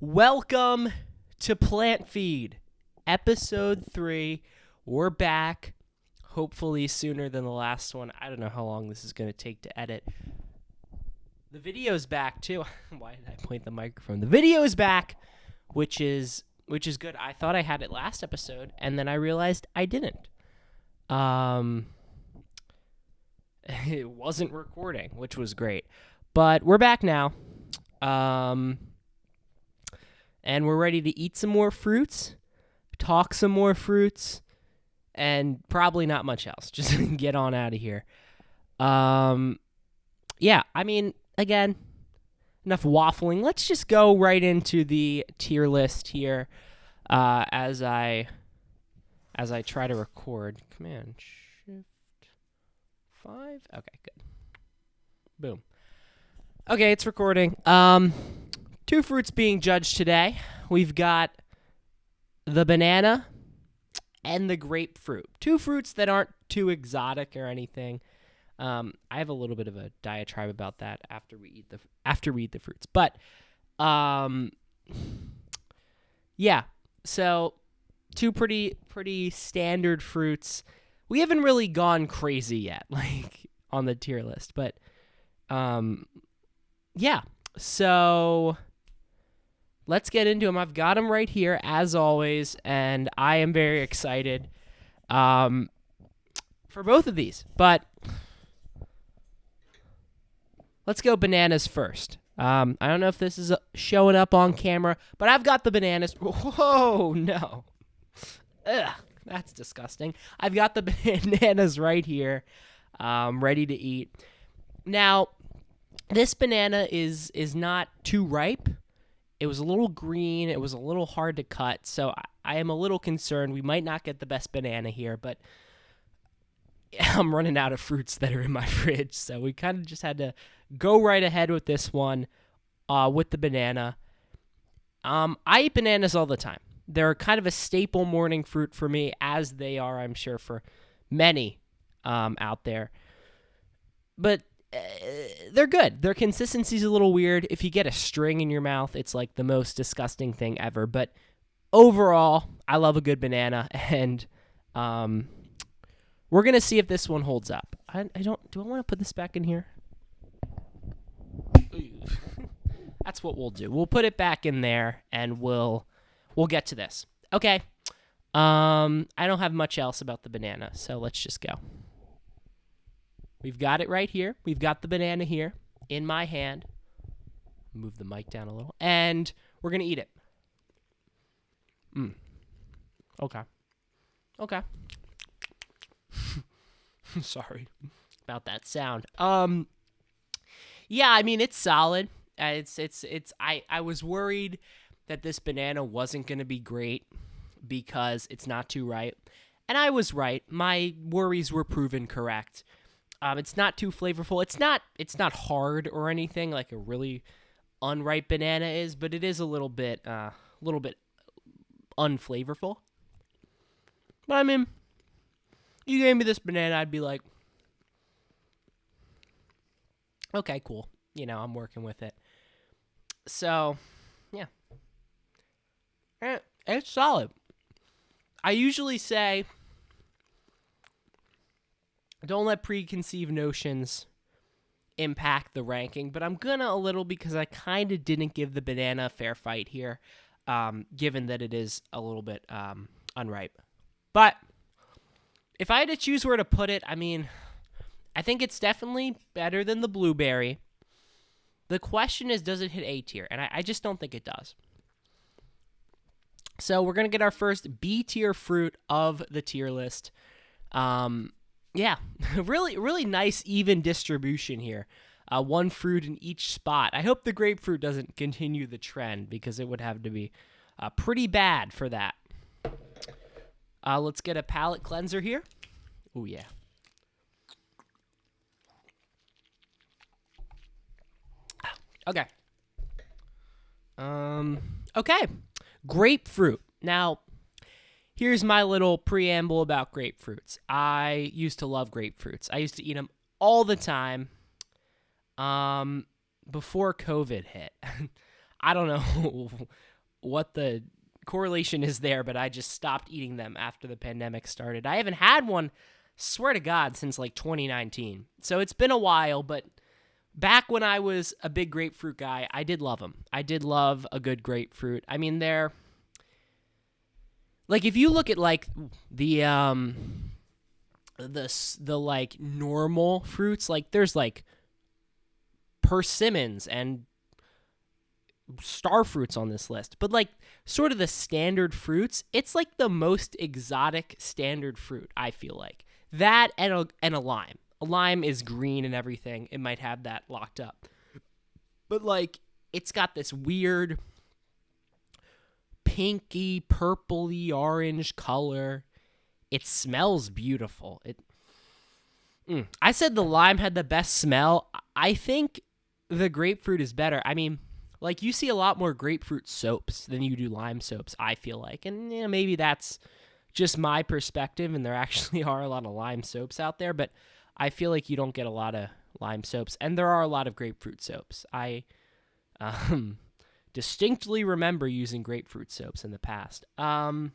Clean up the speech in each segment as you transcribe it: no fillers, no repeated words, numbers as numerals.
Welcome to Plant Feed, episode 3. We're back, hopefully sooner than the last one. I don't know how long this is going to take to edit. The video's back too. Why did I point the microphone? The video is back, which is good. I thought I had it last episode, and then I realized I didn't. It wasn't recording, which was great. But we're back now. And we're ready to eat some more fruits, talk some more fruits, and probably not much else. Just get on out of here. Yeah, I mean, again, enough waffling. Let's just go right into the tier list here as I try to record. Command Shift 5. Okay, good. Boom. Okay, it's recording. 2 fruits being judged today. We've got the banana and the grapefruit. 2 fruits that aren't too exotic or anything. I have a little bit of a diatribe about that after we eat the fruits. But yeah. So 2 pretty standard fruits. We haven't really gone crazy yet, like on the tier list, but yeah. So let's get into them. I've got them right here, as always, and I am very excited for both of these. But let's go bananas first. I don't know if this is showing up on camera, but I've got the bananas. Whoa, no. Ugh, that's disgusting. I've got the bananas right here, ready to eat. Now, this banana is not too ripe. It was a little green. It was a little hard to cut, so I am a little concerned. We might not get the best banana here, but I'm running out of fruits that are in my fridge, so we kind of just had to go right ahead with this one, with the banana. I eat bananas all the time. They're kind of a staple morning fruit for me, as they are, I'm sure, for many out there. But they're good. Their consistency's a little weird. If you get a string in your mouth, it's like the most disgusting thing ever. But overall, I love a good banana, and we're gonna see if this one holds up. Do I want to put this back in here? That's what we'll do. We'll put it back in there, and we'll get to this. Okay. I don't have much else about the banana, so let's just go. We've got it right here. We've got the banana here in my hand. Move the mic down a little. And we're going to eat it. Okay. Sorry about that sound. Yeah, I mean, it's solid. I was worried that this banana wasn't going to be great because it's not too ripe. And I was right. My worries were proven correct. It's not too flavorful. It's not hard or anything like a really unripe banana is, but it is a little bit unflavorful. But I mean, you gave me this banana, I'd be like, okay, cool. I'm working with it. So, yeah. It's solid. I usually say, don't let preconceived notions impact the ranking, but I'm gonna a little because I kind of didn't give the banana a fair fight here, given that it is a little bit unripe. But if I had to choose where to put it, I mean, I think it's definitely better than the blueberry. The question is, does it hit A tier? And I just don't think it does. So we're gonna get our first B tier fruit of the tier list. Yeah, really nice even distribution here. 1 fruit in each spot. I hope the grapefruit doesn't continue the trend because it would have to be pretty bad for that. Let's get a palate cleanser here. Oh, yeah. Okay. Okay. Grapefruit. Now, here's my little preamble about grapefruits. I used to love grapefruits. I used to eat them all the time before COVID hit. I don't know what the correlation is there, but I just stopped eating them after the pandemic started. I haven't had one, swear to God, since like 2019. So it's been a while, but back when I was a big grapefruit guy, I did love them. I did love a good grapefruit. I mean, they're like, if you look at like the like normal fruits, like there's like persimmons and star fruits on this list, but like sort of the standard fruits, it's like the most exotic standard fruit, I feel like. That and a lime. A lime is green and everything. It might have that locked up. But like it's got this weird pinky, purpley, orange color. It smells beautiful. I said the lime had the best smell. I think the grapefruit is better. I mean, like you see a lot more grapefruit soaps than you do lime soaps, I feel like. And you know, maybe that's just my perspective and there actually are a lot of lime soaps out there, but I feel like you don't get a lot of lime soaps and there are a lot of grapefruit soaps. I distinctly remember using grapefruit soaps in the past. One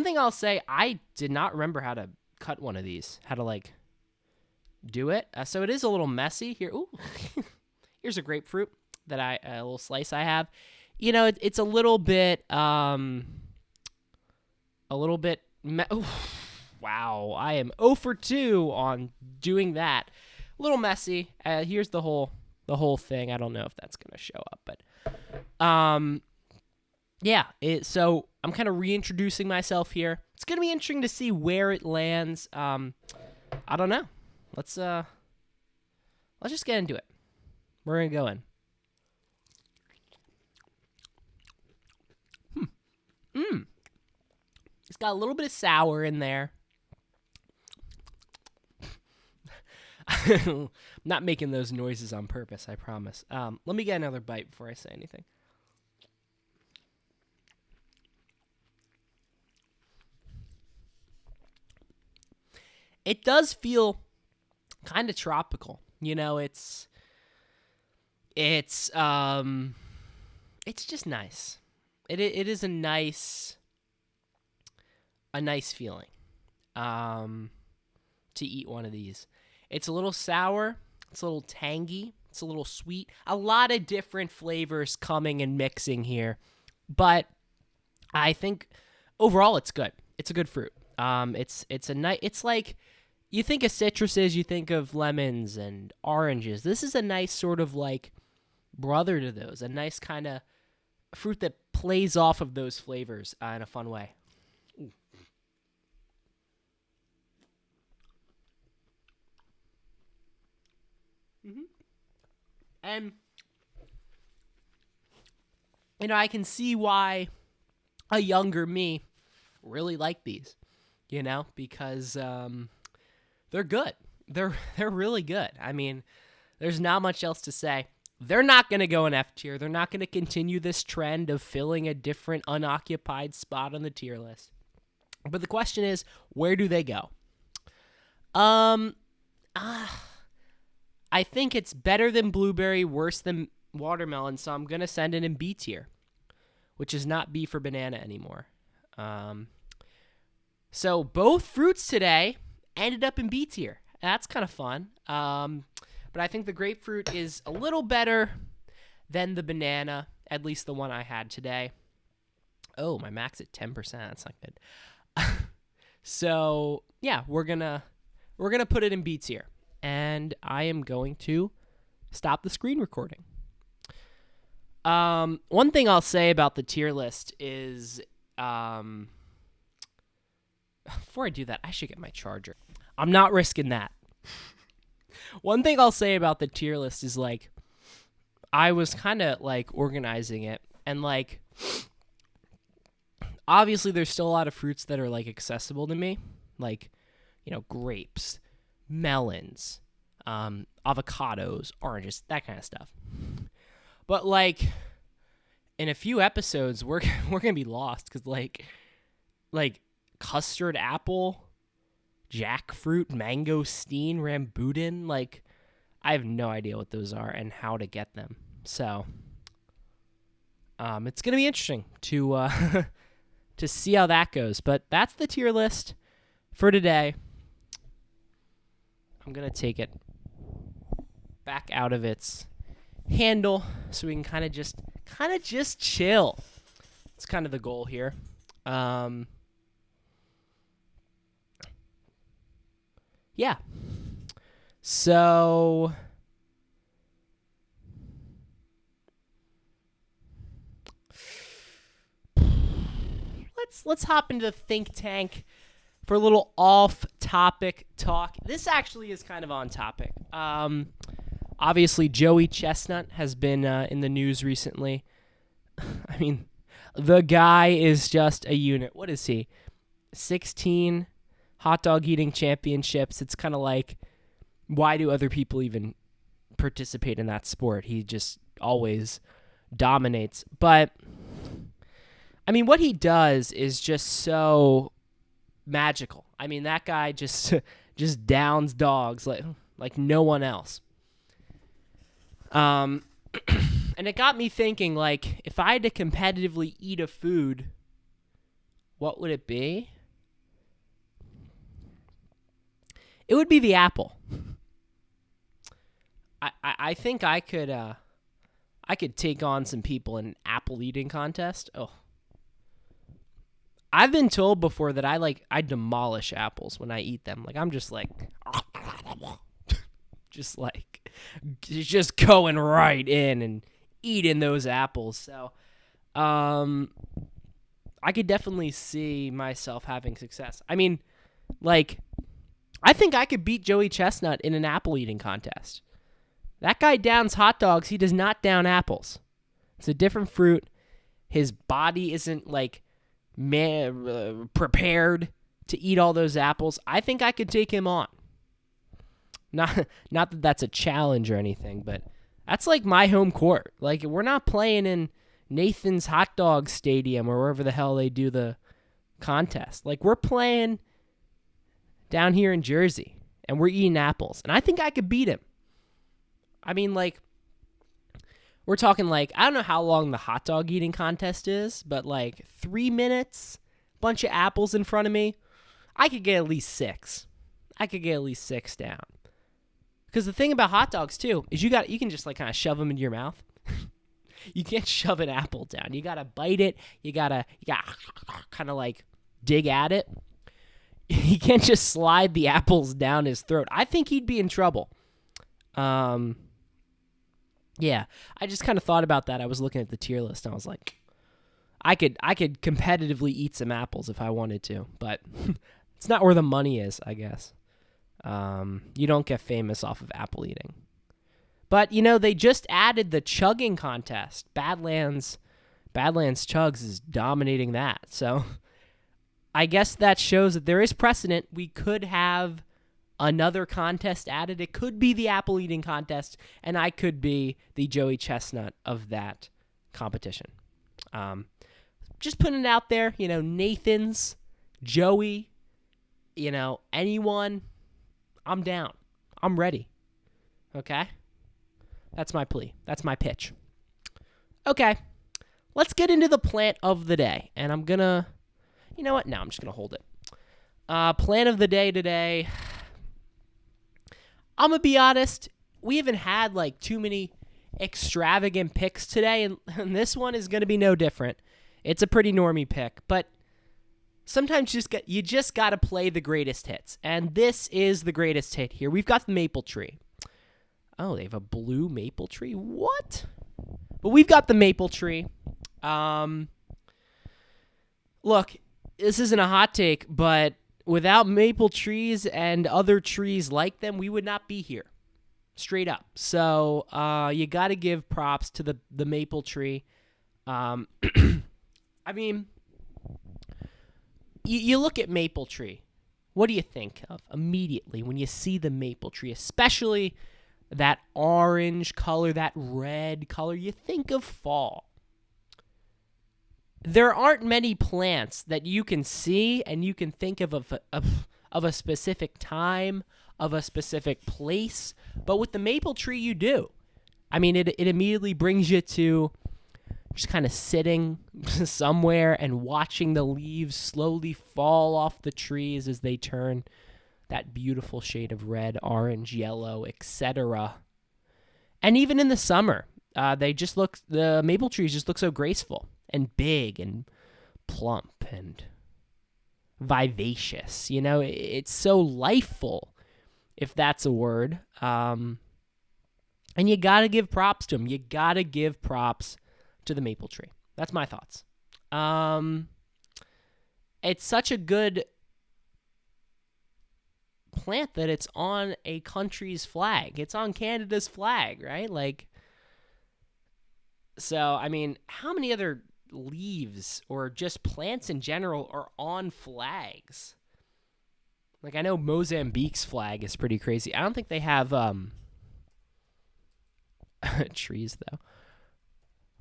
thing I'll say, I did not remember how to cut one of these, how to like do it. So it is a little messy here. Ooh, here's a grapefruit that a little slice I have. You know, it's a little bit, Ooh, wow, I am 0 for 2 on doing that. A little messy. Here's the whole thing. I don't know if that's gonna show up, but yeah. So I'm kind of reintroducing myself here. It's gonna be interesting to see where it lands. I don't know. Let's just get into it. We're gonna go in. It's got a little bit of sour in there. I'm not making those noises on purpose, I promise. Let me get another bite before I say anything. It does feel kind of tropical. You know, it's just nice. It is a nice feeling to eat one of these. It's a little sour, it's a little tangy, it's a little sweet. A lot of different flavors coming and mixing here. But I think overall it's good. It's a good fruit. It's like you think of citruses, you think of lemons and oranges. This is a nice sort of like brother to those. A nice kind of fruit that plays off of those flavors in a fun way. Ooh. Mm-hmm. And, you know, I can see why a younger me really liked these, you know, because they're good. They're really good. I mean, there's not much else to say. They're not going to go in F tier. They're not going to continue this trend of filling a different unoccupied spot on the tier list. But the question is, where do they go? I think it's better than blueberry, worse than watermelon, so I'm going to send it in B tier, which is not B for banana anymore. So both fruits today ended up in B tier. That's kind of fun. But I think the grapefruit is a little better than the banana, at least the one I had today. Oh, my max at 10%. That's not good. So, yeah, we're gonna put it in B tier. And I am going to stop the screen recording. One thing I'll say about the tier list is, before I do that, I should get my charger. I'm not risking that. One thing I'll say about the tier list is, like, I was kind of, like, organizing it. And, like, obviously there's still a lot of fruits that are, like, accessible to me. Like, you know, grapes, melons, avocados, oranges, that kind of stuff. But, like, in a few episodes, we're going to be lost because, like custard apple, jackfruit, mangosteen, rambutan, like, I have no idea what those are and how to get them. So, It's going to be interesting to to see how that goes. But that's the tier list for today. I'm going to take it back out of its handle so we can kind of just chill. It's kind of the goal here. Yeah. So let's hop into the think tank for a little off-topic talk. This actually is kind of on topic. Obviously, Joey Chestnut has been in the news recently. I mean, the guy is just a unit. What is he? 16 hot dog eating championships. It's kind of like, why do other people even participate in that sport? He just always dominates. But, I mean, what he does is just so magical. I mean, that guy just downs dogs like no one else. And it got me thinking, like, if I had to competitively eat a food, what would it be? It would be the apple. I think I could take on some people in an apple eating contest. Oh. I've been told before that I demolish apples when I eat them. Like, I'm just like just going right in and eating those apples. So I could definitely see myself having success. I mean, like, I think I could beat Joey Chestnut in an apple eating contest. That guy downs hot dogs. He does not down apples. It's a different fruit. His body isn't like prepared to eat all those apples. I think I could take him on. Not that that's a challenge or anything, but that's like my home court. Like, we're not playing in Nathan's Hot Dog Stadium or wherever the hell they do the contest. Like, we're playing down here in Jersey, and we're eating apples. And I think I could beat him. I mean, like, we're talking like, I don't know how long the hot dog eating contest is, but like 3 minutes, bunch of apples in front of me. I could get at least 6. I could get at least 6 down. Because the thing about hot dogs too is you can just like kind of shove them into your mouth. You can't shove an apple down. You gotta bite it. You gotta kind of like dig at it. You can't just slide the apples down his throat. I think he'd be in trouble. Yeah, I just kind of thought about that. I was looking at the tier list, and I was like, I could competitively eat some apples if I wanted to, but it's not where the money is, I guess. You don't get famous off of apple eating. But, you know, they just added the chugging contest. Badlands Chugs is dominating that. So I guess that shows that there is precedent. We could have another contest added. It could be the apple eating contest, and I could be the Joey Chestnut of that competition. Just putting it out there, you know, Nathan's, Joey, you know, anyone, I'm down. I'm ready. Okay? That's my plea. That's my pitch. Okay. Let's get into the plant of the day. And I'm going to, you know what? No, I'm just going to hold it. Plant of the day today. I'm going to be honest, we haven't had like too many extravagant picks today, and this one is going to be no different. It's a pretty normie pick, but sometimes you just got to play the greatest hits, and this is the greatest hit here. We've got the maple tree. Oh, they have a blue maple tree? What? But we've got the maple tree. Look, this isn't a hot take, but without maple trees and other trees like them, we would not be here. Straight up. So you got to give props to the maple tree. I mean, you look at maple tree. What do you think of immediately when you see the maple tree, especially that orange color, that red color? You think of fall. There aren't many plants that you can see and you can think of a specific time, of a specific place, but with the maple tree you do. I mean, it immediately brings you to just kind of sitting somewhere and watching the leaves slowly fall off the trees as they turn that beautiful shade of red, orange, yellow, etc. And even in the summer, the maple trees just look so graceful and big and plump and vivacious. It's so lifeful, if that's a word. And you got to give props to them. You got to give props to the maple tree. That's my thoughts. It's such a good plant that it's on a country's flag. It's on Canada's flag, right? So, how many other leaves or just plants in general are on flags? I know Mozambique's flag is pretty crazy. I don't think they have trees, though.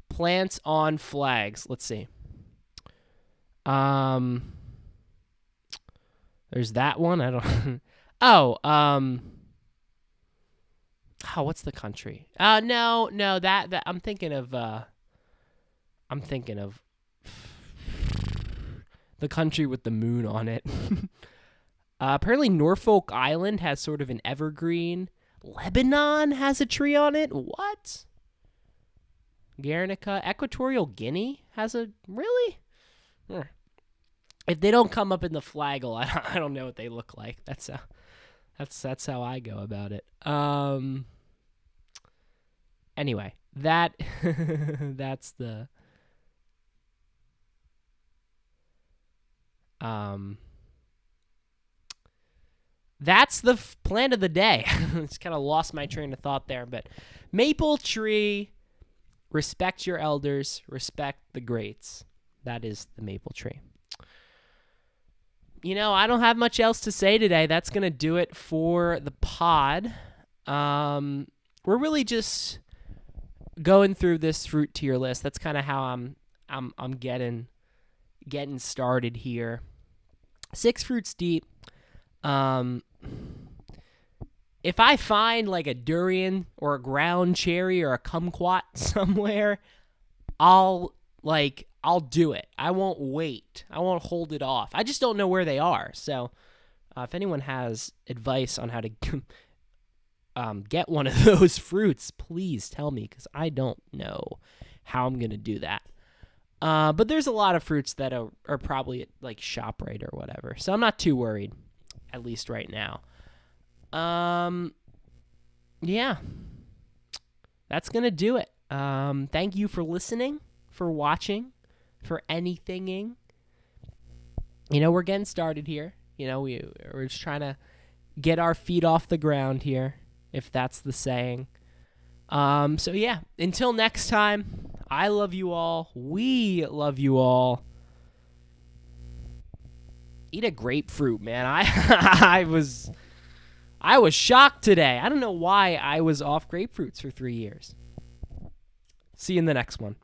Plants on flags. Let's see. There's that one. I don't. What's the country? No. That I'm thinking of. The country with the moon on it. Apparently, Norfolk Island has sort of an evergreen. Lebanon has a tree on it. What? Guernica. Equatorial Guinea has a... Really? If they don't come up in the flaggle, I don't know what they look like. That's how I go about it. Anyway, that's the... That's the plant of the day. Just kind of lost my train of thought there, but maple tree, respect your elders, respect the greats. That is the maple tree. I don't have much else to say today. That's going to do it for the pod. We're really just going through this fruit tier list. That's kind of how I'm getting started here. 6 fruits deep. If I find a durian or a ground cherry or a kumquat somewhere, I'll do it. I won't wait. I won't hold it off. I just don't know where they are. So, if anyone has advice on how to get one of those fruits, please tell me, because I don't know how I'm gonna do that. But there's a lot of fruits that are probably at ShopRite or whatever. So I'm not too worried, at least right now. Yeah. That's going to do it. Thank you for listening, for watching, for anythinging. We're getting started here. We're just trying to get our feet off the ground here, if that's the saying. So yeah, until next time, I love you all. We love you all. Eat a grapefruit, man. I was shocked today. I don't know why I was off grapefruits for 3 years. See you in the next one.